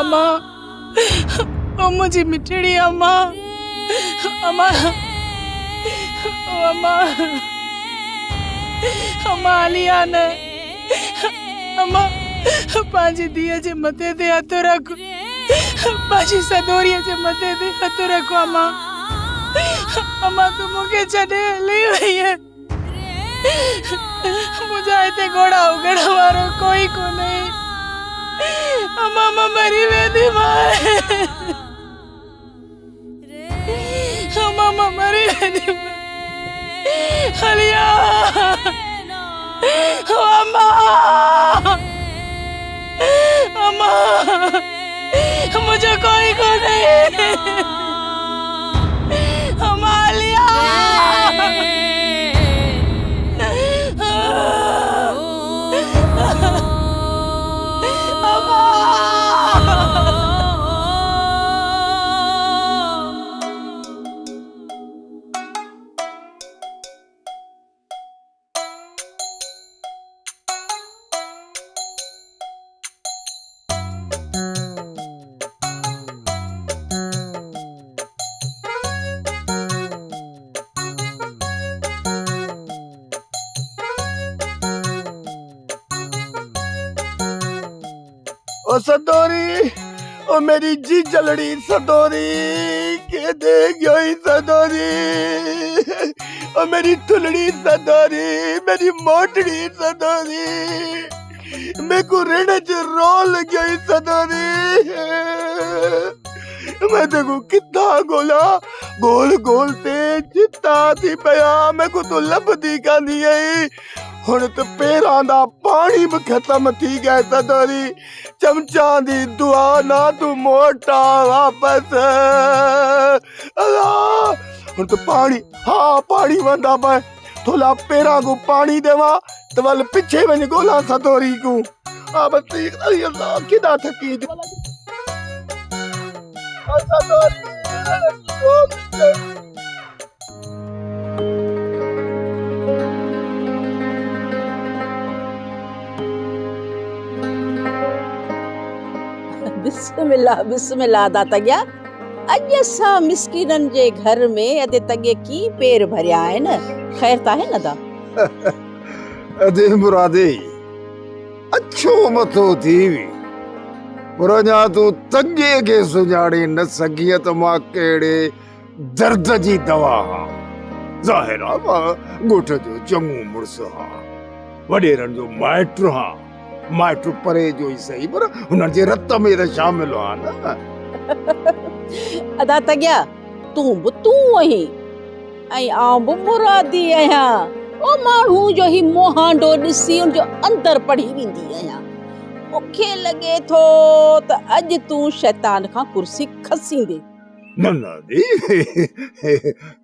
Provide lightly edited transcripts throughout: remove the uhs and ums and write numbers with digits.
अम्मा, ओ मुझे मिठड़ी अम्मा, अम्मा, ओ अम्मा, अम्मा आलिया ने, अम्मा पांजी दिया जे मथे दे हथ रख, पांजी सदोरिया जे मथे दे हथ रखो अम्मा, अम्मा तू मुझे छड़े ले वही है, मुझे इतने घोड़ा उगड़ा मारो कोई को नहीं, अम्मा अम्मा मरी वेदी मारे, अम्मा अम्मा मरी वेदी मारे, आलिया, अम्मा, अम्मा, मुझे कोई को नहीं, अम्मा आलिया, ओ सदोरी, ओ मेरी जी जलड़ी सदोरी, के दे गई सदोरी, ओ मेरी थुलड़ी सदोरी, मेरी मोटड़ी सदोरी, मेरे को रेड़े च रोल गई सदोरी, मैं देखो कितना गोला गोल गोल ते चित्ता थी पया, मैं को तो लभदी का नहीं आई, हुण तो पैरां दा पानी भी खत्म थी गया सदोरी, चमचा दी दुआ ना तू मोटा वापस, अल्लाह हुण तो पानी, हाँ पानी वंदा मैं, थोड़ा पैरां को पानी देवा, तो वाल पिछे वञ गोला सदोरी को, हाँ बस अल्लाह किदा थकी सदोरी बिस्मिल्लाह बिस्मिल्लाह दाता गया अज सा मिस्किनन जे घर में अदे तगे की पेर भरिया है न खैर ता है न दा अदे मुरादे अच्छो मथो थी पुराना तू तगे के सुजाड़ी न सगियत मां केड़े दर्द जी दवा जाहिर आ गोठ जो चंगू मुर्स हा वडेरन जो माइट्र हा माइट्र परे जो ही सही पर हुन जे रत में त शामिल हा न अदा तगया तू वही आई आंब मुरादी आया ओ मानू जो ही मोहांडो दिसी उन जो अंदर पढ़ी विंदी आया मुखे लगे थो त अज तू शैतान खां कुर्सी खसींदे न दी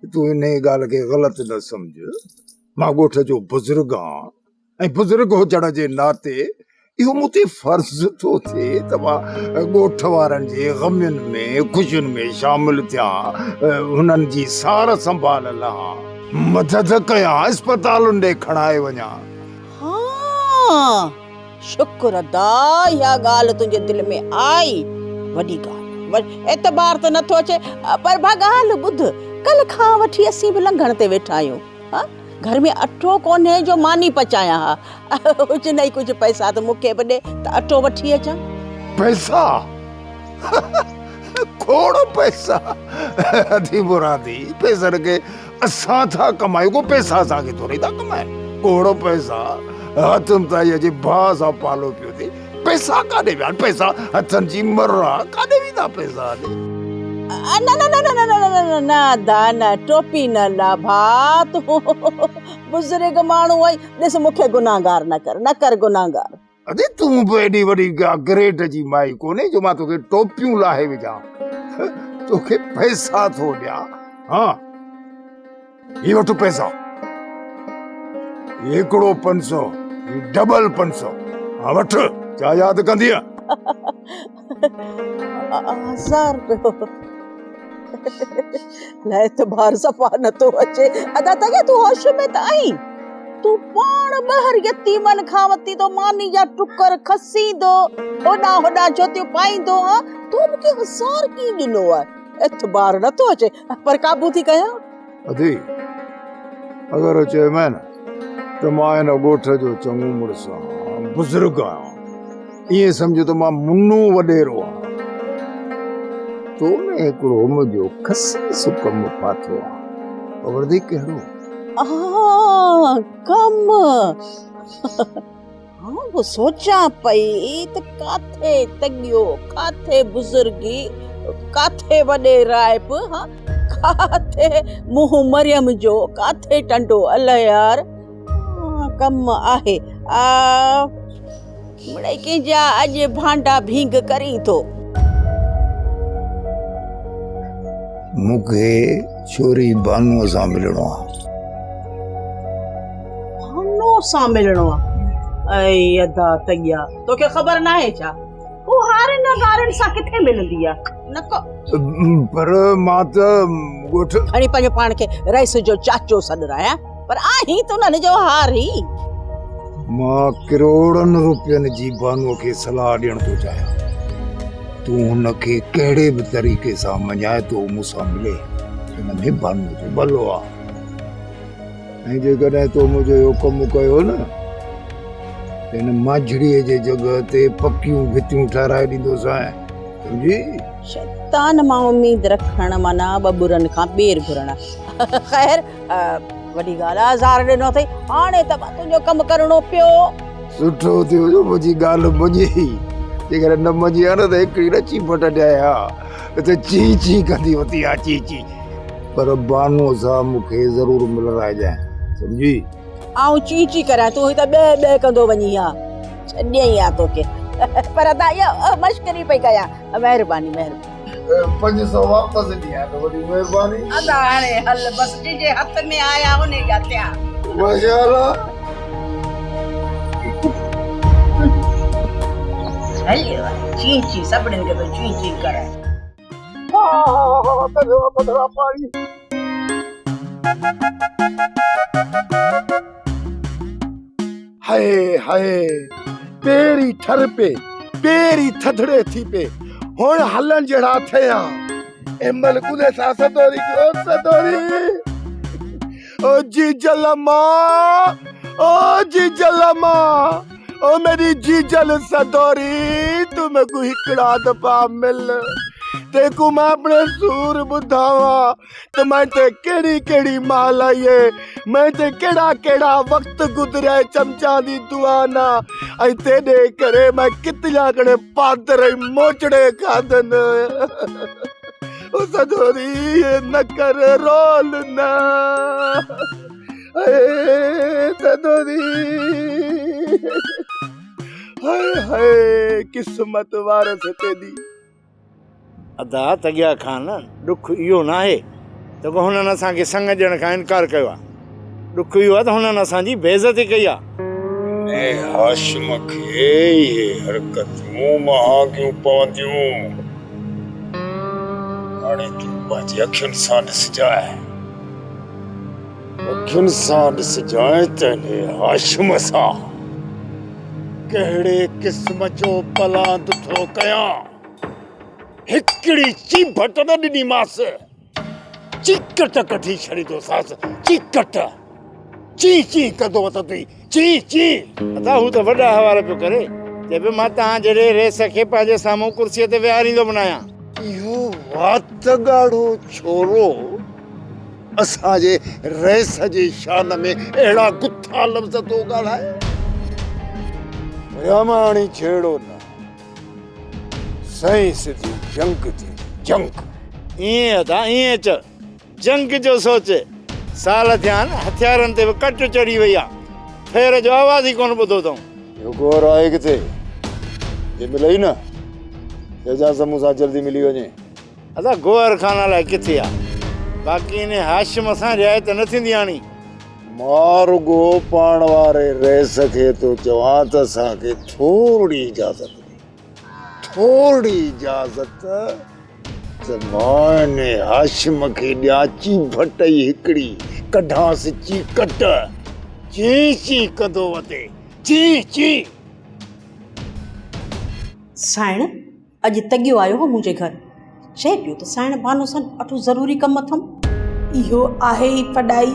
तू इन गाल के गलत न समझ मां गोठ जो बुजुर्ग हां ऐं बुजुर्ग हुजण जे नाते इहो मुते फर्ज़ थो थे त मां गोठ वारनि जे गमियुनि में खुशियुनि में शामिल थिया हुननि जी सार संभाल लहां मदद कयां अस्पतालुनि ॾे खणाए वञा हाँ शुक्र अदा या गाल तुझे दिल में आई वडी गाल एतबार तो नथो अचे पर भगाल बुध कल खां वठी असी भी लंघण ते वेठा आहियूं हां घर में अटो कोने जो मानी पचाया हा कुछ नहीं कुछ पैसा तो मुके बडे त अटो वठी अचा पैसा खोड़ पैसा अधी मुरादी पैसा के असां था कमायो को पैसा असां के थोड़ी था कमाए खोड़ पैसा हथम ताई जे भासा पालो पियो थी पैसा काडे विया पैसा हथन जी मर्रा काडे विदा पैसा दे ना ना ना ना ना ना ना ना दाना टोपी न ला भात बुजुर्ग मानू आई दिस मुखे गुनाहगार न कर गुनाहगार अरे तू बेडी वडी ग्रेट जी माई कोने जो मा तोके टोपियूं लाहे विजा तोके पैसा थो दिया हां ये वठो पैसा एकड़ो 500 डबल 500 हाँ वठ क्या याद कंदी 1000 रुपयो ले तो बाहर सफा न तो अचे अदा तगे तू होश में त आई तू पाण ॿाहिरि यतीमनि खां वती तो मानी जा टुकर खसींदो होॾा होॾा जोतियूं पाईंदो हा तू मूंखे 1000 की ॾिनो आहे एतबार नथो अचे पर काबू थी कयां अदी अगर अचे मैं न तो मां इन ॻोठ जो चङो मुड़ुस आहियां बुज़ुर्ग आहियां ईअं सम्झ तो मां मुन्नू वॾेरो आहियां तो में हिकिड़ो मुंहिंजो खसीस कमु पातो आहे ख़बर थी कहिड़ो कम हाँ वो सोचा पई त काथे तगियो काथे बुजुर्गी काथे वॾे राइप हाँ काथे मुंह मरियम जो काथे टंडो अलाह यार कम आहे मिड़ई कंहिंजा अॼु भांडा भींग करी थो मूंखे छोरी बानूअ सां मिलणो आहे भानो सां मिलणो आहे ऐं अदा तैया तोखे ख़बर न आहे छा हू हारनि वारनि सां किथे मिलंदी आहे न को पर मां त ॻोठ खणी पंहिंजो पाण खे रईस जो चाचो सॾराया पर आहीं तूं न जो हारी मां करोड़नि रुपयनि जी बानूअ खे सलाह ॾियण थो चाहियां तूं हुनखे कहिड़े बि तरीक़े सां मञाए तो मूंसां मिले हिन में बानूअ जो भलो आहे ऐं जेकॾहिं तो मुंहिंजो इहो कमु कयो न हिन माझड़ीअ जे जॻह ते पकियूं भितियूं ठाराए ॾींदोसांइ सम्झी शैतान मां उम्मीद रखण माना बबुरनि खां ॿेर घुरण ख़ैर वॾी ॻाल्हि आहे 1000 ॾिनो अथई हाणे त मां तुंहिंजो कमु करणो पियो सुठो थियो जो मुंहिंजी ॻाल्हि मञी जेकर न मञी आहे न त हिकिड़ी रची फट ॾिया त ची ची कंदी वती आहे ची ची पर बानूअ सां मूंखे ज़रूरु मिलाराइजांइ सम्झी आऊं ची ची करां तूं त ॿे कंदो वञी हा छॾियई आहे तोखे पर अदा इहा मश्करी पई कयां महिरबानी 500 वापसि ॾियां त वॾी महिरबानी अदा हाणे हल बस जे हथ में आया उन जा थिया माशाअल्लाह हलियो ची ची सभिनीनि खे तो ची ची करे बदला पाणी हाय हाय पेरी ठर पे पेरी थधड़े थी पे हुण हलन जड़ा थया एमल कुदे सा सदोरी ओ जी जलमा ओ मेरी जी जल सदोरी तुम को हिकड़ा दफा मिल तेको मैं अपने सूर बुधावा तो मैं ते केड़ी केड़ी माल आइए मैं ते केड़ा केड़ा वक्त गुजरे चमचा दी दुआ ना आई तेरे करे मैं कितला कड़े पादरे मोचड़े खादन ओ सदोरी ये न कर रोल ना सदोरी हाय हाय किस्मत वारस तेदी अदा तगिया खान दुख इहो न आहे त हुननि असांखे संग ॾियण खां इनकार कयो आहे दुख इहो आहे त हुननि असांजी बेइज़ती कई आहे हाशिम खे इहे हरकतूं महांगियूं पवंदियूं हाणे तूं पंहिंजी अखियुनि सां ॾिसजांइ त हिन हाशिम सां कहिड़े क़िस्म जो पलांद थो कयां हिकिड़ी चीभट न ॾिनीमांसि चीकट कढी छॾींदोसांसि चीकट ची ची कंदो त तूं ची ची अदा हू त वॾा हवाला पियो करे चए पियो मां तव्हां जहिड़े रेस खे पंहिंजे साम्हूं कुर्सीअ ते विहारींदो बनायां इहो वातगाड़ो छोरो असांजे रेस जे शान में अहिड़ा गुथा लफ़्ज़ थो ॻाल्हाए यामाणी छेड़ो न सही सिधी जंग थी जंग ईअं अदा ईअं च जंग जो सोच साल थिया आहिनि हथियारनि ते बि कट चढ़ी वई आहे फेर जो आवाज़ ई कोन ॿुधो अथऊं गोर आहे किथे ये मिलई न तेजा समूह सां जल्दी मिली वञे अदा गोहर खाना लाइ किथे आहे बाक़ी इन हाशिम सां रिआयत न थींदी हाणी मारुगो पाण वारे रेस खे तो चवां त असांखे थोरी इजाज़त त मां ने हाशिम खे ॾियां चीभट ई हिकिड़ी कढांसि चीकट ची ची कंदो वधे, ची ची। साइण अॼु तगियो आयो हो मुंहिंजे घर, चए पियो त साइण बानो सन अठो ज़रूरी कमु अथमि। इहो आहे ई फॾाई,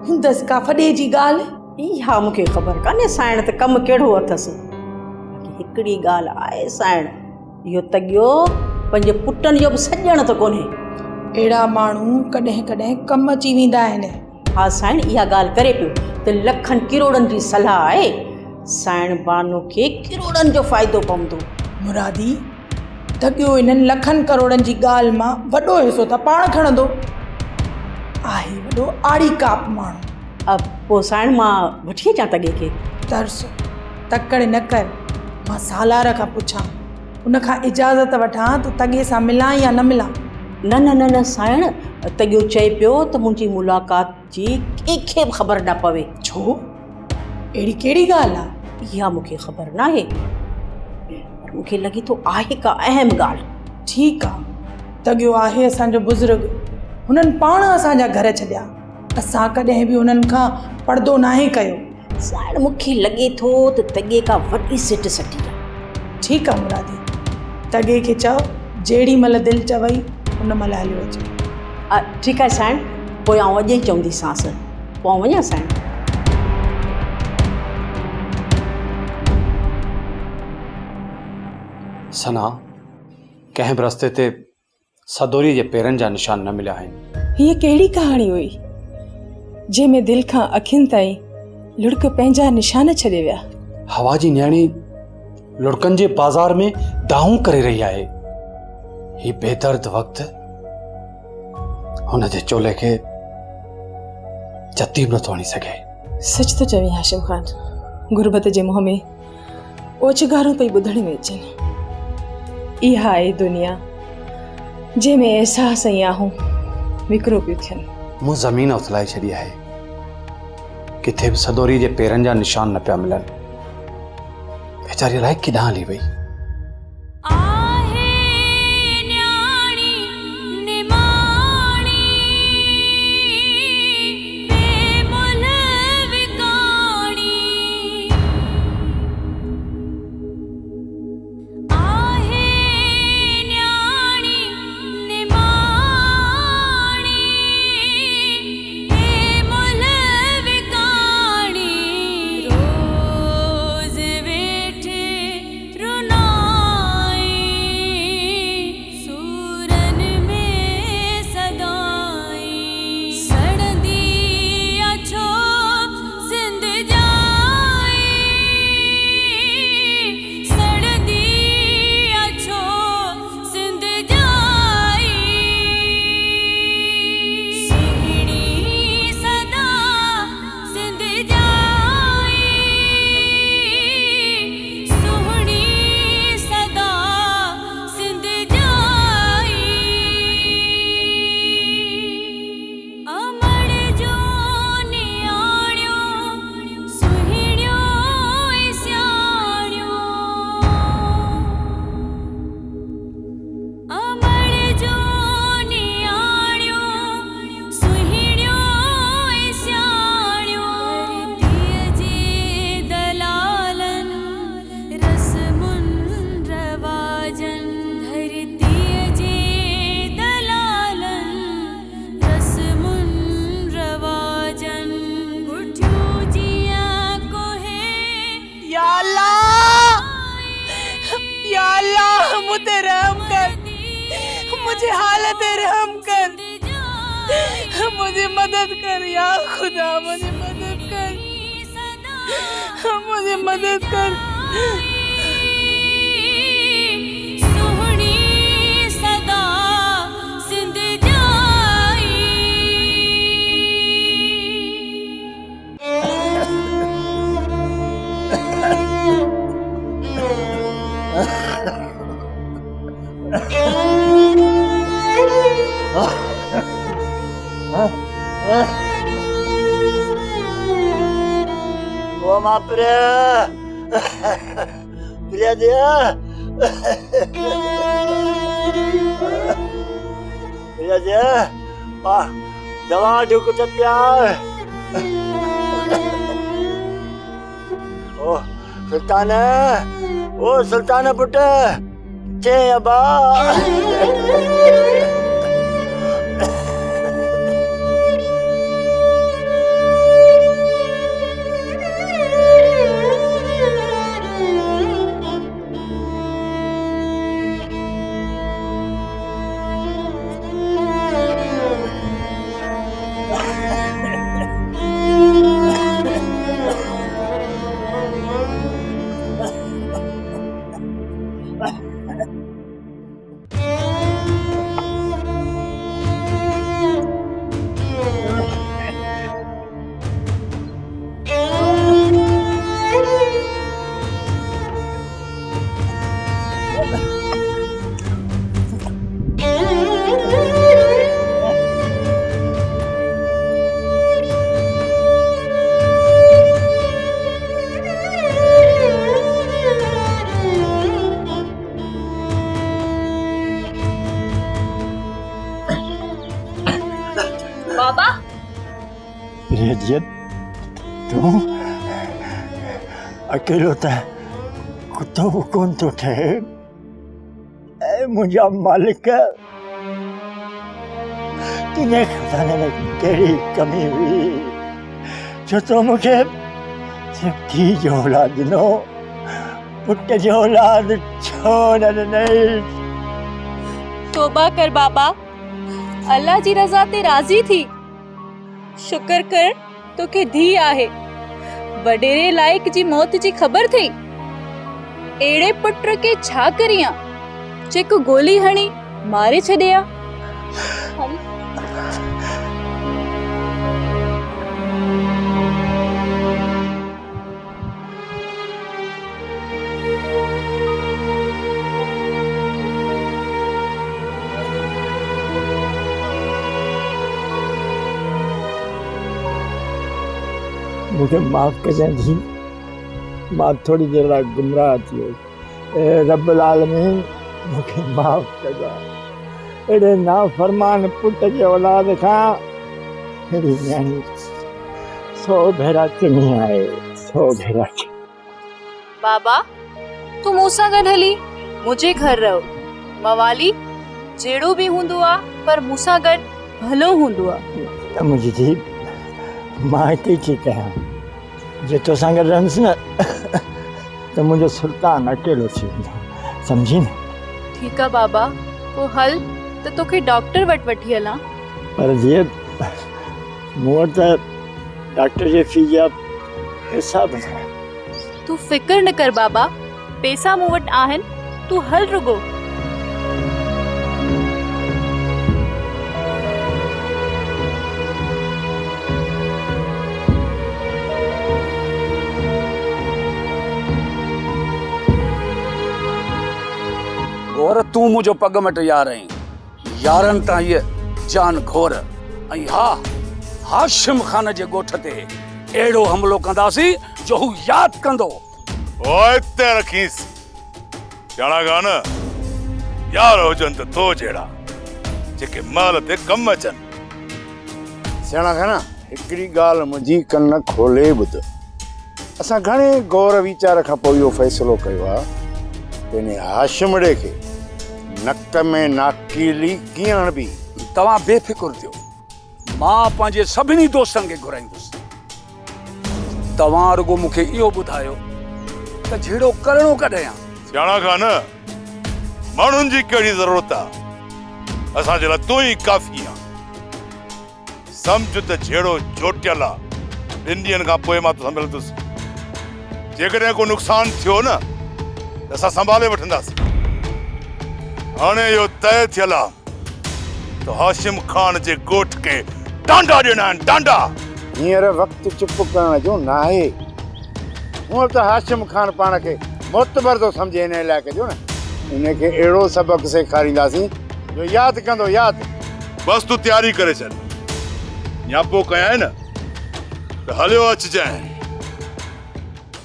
हूंदसि का फॾे जी ॻाल्हि। इहा मूंखे ख़बर कान्हे साइण त कमु कहिड़ो अथसि। बाक़ी हिकिड़ी ॻाल्हि आहे साइण, इहो तगियो पंहिंजे पुटनि जो बि सॼण त कोन्हे। अहिड़ा माण्हू कॾहिं कॾहिं कमु अची वेंदा आहिनि। हा साइण इहा ॻाल्हि करे पियो त लखनि किरोड़नि जी सलाह आहे, साइण बानो खे किरोड़नि जो फ़ाइदो पवंदो। मुरादी, तगियो इन्हनि लखनि करोड़नि जी ॻाल्हि मां वॾो हिसो त पाण खणंदो आहे। वॾो आड़ी काप माण्हू। अब पोइ साइण मां वठी अचां तगे खे? तरस तकड़ न कर, मां सालार खां पुछां, उनखां इजाज़त वठां त तगे सां मिलां या न मिलां। न न न न साइण, तगियो चए पियो त मुंहिंजी मुलाक़ात जी कंहिंखे बि ख़बर न पवे। छो? अहिड़ी कहिड़ी ॻाल्हि आहे? इहा मूंखे ख़बर न आहे, पर मूंखे लॻे थो आहे का अहम ॻाल्हि। ठीकु आहे, तगियो आहे असांजो बुज़ुर्ग, हुननि पाण असांजा घर छॾिया, असां कॾहिं बि हुननि खां पर्दो नाहे कयो। साइण मूंखे लॻे थो त तगे का वॾी सिट सटी आहे। ठीकु आहे मुरादी, तगे खे चओ जेॾी महिल दिलि चवई उन महिल हलियो अचे। ठीकु आहे साइण, पोइ आउं अॼु ई चवंदीसांसि। पोइ वञा साइण? सना, कंहिं बि रस्ते ते सदोरी जे पेरनि जा निशान न मिलिया आहिनि। हीअ कहिड़ी कहाणी हुई जंहिंमें दिलि खां अखियुनि ताईं लुड़क पंहिंजा निशान छॾे विया? हवा जी न्याणी लुड़कनि जे बाज़ार में दाहूं करे रही आहे। ही बेदर्द वक़्तु हुन जे चोले खे जती बि नथो हणी सघे। सच थो चवी हाशिम ख़ान, गुरबत जे मुंहं में ओचगारूं पई ॿुधण में अचनि। इहा आहे दुनिया जंहिंमें अहसास ऐं आहूं विकिरो पियूं थियनि। मूं ज़मीन उथलाए छॾी आहे, किथे बि सदोरी जे पेरनि जा निशान न पिया मिलनि। वेचारी अलाए किॾां हली वई। मुझे रहम कर, मुझे हालत रहम कर, मुझे मदद कर या खुदा, मुझे मदद कर, मुझे मदद कर। Toma pra dia. Dia. Ah, dawah duk chapya. ओ सुल्तान, ओ सुल्तान पुट चे अबा। बाबा रेजियत, तू अकेलो था कुत्तो को कौन तो ठहे ऐ मुझा मालिक, तुझे खजाने में केड़ी कमी हुई जो तो मुझे सिर्फ थी जो औलाद नो पुट जो औलाद छोड़ नहीं। तौबा कर बाबा, अल्लाह जी रज़ा ते राज़ी थी। शुक्र कर तोखे धी आहे। वडेरे लाइक जी मौत जी ख़बर थी। एड़े पुट के छा करियां जेको गोली हणी मारे छॾिया। मुझे माफ़ कजें थी, मां थोड़ी देर लाइ गुमराह थी वई। ए रब्बुल आलमीन मुझे माफ़ कजा। एड़े नाफरमान पुट जे औलाद खां हेड़ी न्याणी 100 भेरा चङी आहे, 100 भेरा। बाबा तू मूंसां गॾु हली मुझे घर रहो। मवाली जेड़ो भी हूंदो आ पर मूंसां गॾु भलो हूंदो आ। त मुंहिंजी थी मां हिते थी कयां जे तोसां गॾु रहंदुसि न त मुंहिंजो सुल्तान अकेलो थी वेंदो, सम्झी न। ठीक है बाबा, तो हल तो तोखे डॉक्टर वटि वठी हलां। पर जीअं मूं वटि डॉक्टर जे फी जा हिसाब न। तू फिक्र न कर बाबा, पैसा मूं वटि आहिनि, तू हल रुगो। और तू मुझो पग मट यार आई यारन ता ये जान घोर ऐं हाशिम खान जे गोठ ते एड़ो हमलो कंदासी जो हू याद कंदो। ओए ते रखीस जाना गान यार हुजन त तो जेड़ा जेके माल ते कम अचन। सियाणा खाना हिकड़ी गाल मुंहिंजी कन खोले ॿुध। असां घणे गौर वीचार खां पोइ इहो फ़ैसिलो कयो आहे त इन हाशिमड़े खे नक में नाकीली कीअं हणबी। तव्हां बेफिक्र थियो, मां पंहिंजे सभिनी दोस्तनि खे घुराईंदुसि। तव्हां रुगो मूंखे इहो ॿुधायो त जहिड़ो करणो कॾहिं सियाणा खान माण्हुनि जी कहिड़ी ज़रूरत आहे, असांजे लाइ तूं ई काफ़ी आहे। सम्झ त जहिड़ो चोटियल आहे ॿिनि ॾींहंनि खां पोइ मां तोसां मिलंदुसि। जेकॾहिं को नुक़सान थियो न त असां संभाले वठंदासीं। हाणे इहो तय थियल आहे त हाशिम खान जे ॻोठ खे डांडा ॾियणा आहिनि, डांडा। हींअर वक़्तु चुप करण जो न आहे। हूअं त हाशिम खान पाण खे मोतबर थो सम्झे हिन इलाइक़े जो न। इनखे अहिड़ो सबक़ सेखारींदासीं जो यादि कंदो, यादि। बस तूं तयारी करे छॾ, या पोइ कयां न त हलियो अचिजांइ।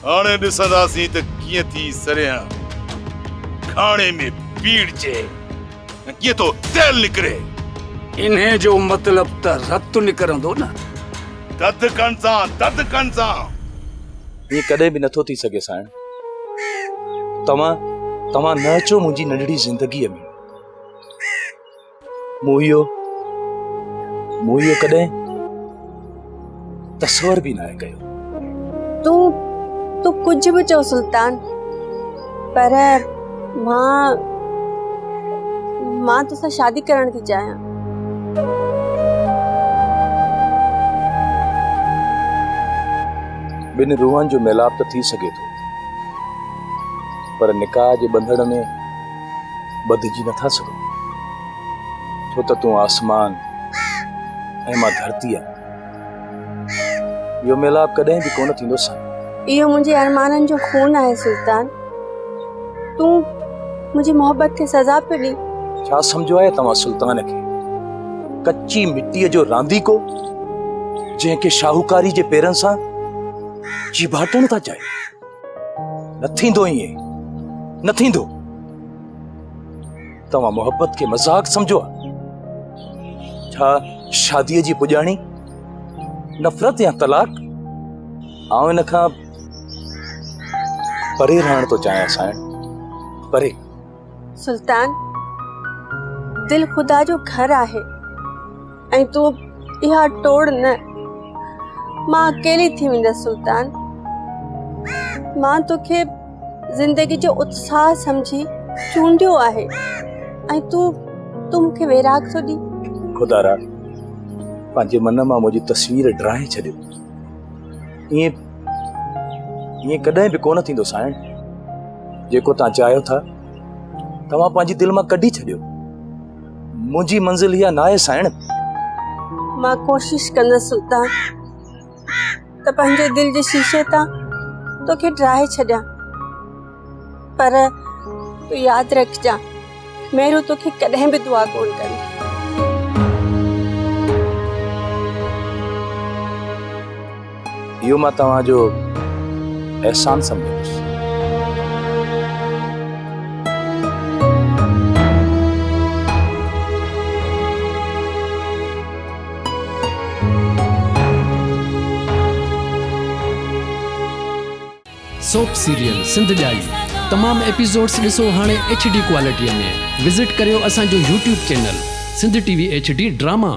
हाणे ॾिसंदासीं त कीअं थी सरियां खाणे में पीड़जे ऐं कीअं थो तेल निकिरे। इन्हे जो मतलब त रत निकरंदो न, ददकन सां ये कॾहिं बि नथो थी सघे साईं। तव्हां न अचो मुंहिंजी नंढड़ी ज़िंदगीअ में। मूं इहो कॾहिं तस्वर बि न आहे कयो। तू कुछ भी चो सुल्तान, पर मां तो सां शादी करण थी चाहियां। बिन रूहनि जो मिलाप त थी सघे थो, पर निकाह जे बंधण में ॿधिजी नथा सघो, छो त तूं आसमान ऐं मां धरती आहियां। इहो मिलाप कॾहिं बि कोन थींदो साईं। इहो मुंहिंजे अरमाननि जो खून आहे सुल्तान। तूं मुंहिंजी मोहब्बत खे सज़ा पियो ॾी। छा सम्झो आहे तव्हां सुल्तान खे? कच्ची मिटीअ जो रांदीको जंहिंखे शाहूकारी जे पेरनि सां चिभाटण था चाहियो। न थींदो ईअं, न थींदो। तव्हां मोहब्बत खे मज़ाक सम्झो आहे? छा शादीअ जी पुॼाणी नफ़रत या तलाक? आउं इन खां परे रहण थो चाहियां साईं, परे। सुल्तान, दिल खुदा जो घर आहे ऐं तूं इहा तोड़ न। मां अकेली थी वेंदसि सुल्तान। मां तोखे ज़िंदगी जो उत्साह समझी चूंडियो आहे ऐं तूं मूंखे वैराग थो ॾी। खुदारा पंहिंजे मन मां मुंहिंजी तस्वीर ड्राहे छॾियो। ईअं कॾहिं बि कोन थींदो साईं। जेको तव्हां चाहियो था तव्हां पंहिंजी दिलि मां कढी छॾियो। मुंहिंजी मंज़िल इहा न आहे साईं। मां कोशिश कंदसि सुल्तान त पंहिंजे दिल जे शीशे तां तोखे ड्राहे छॾियां, पर तूं यादि रखजां, मेरू तोखे कॾहिं बि दुआ कोन कंदी। इहो मां तव्हांजो एहसान सम्झंदुसि। सोप सीरियल सिंध ॼाई तमाम एपिसोड्स ॾिसो हाणे HD क्वालिटीअ में। विज़िट करियो असांजो YouTube channel Sindh TV HD drama.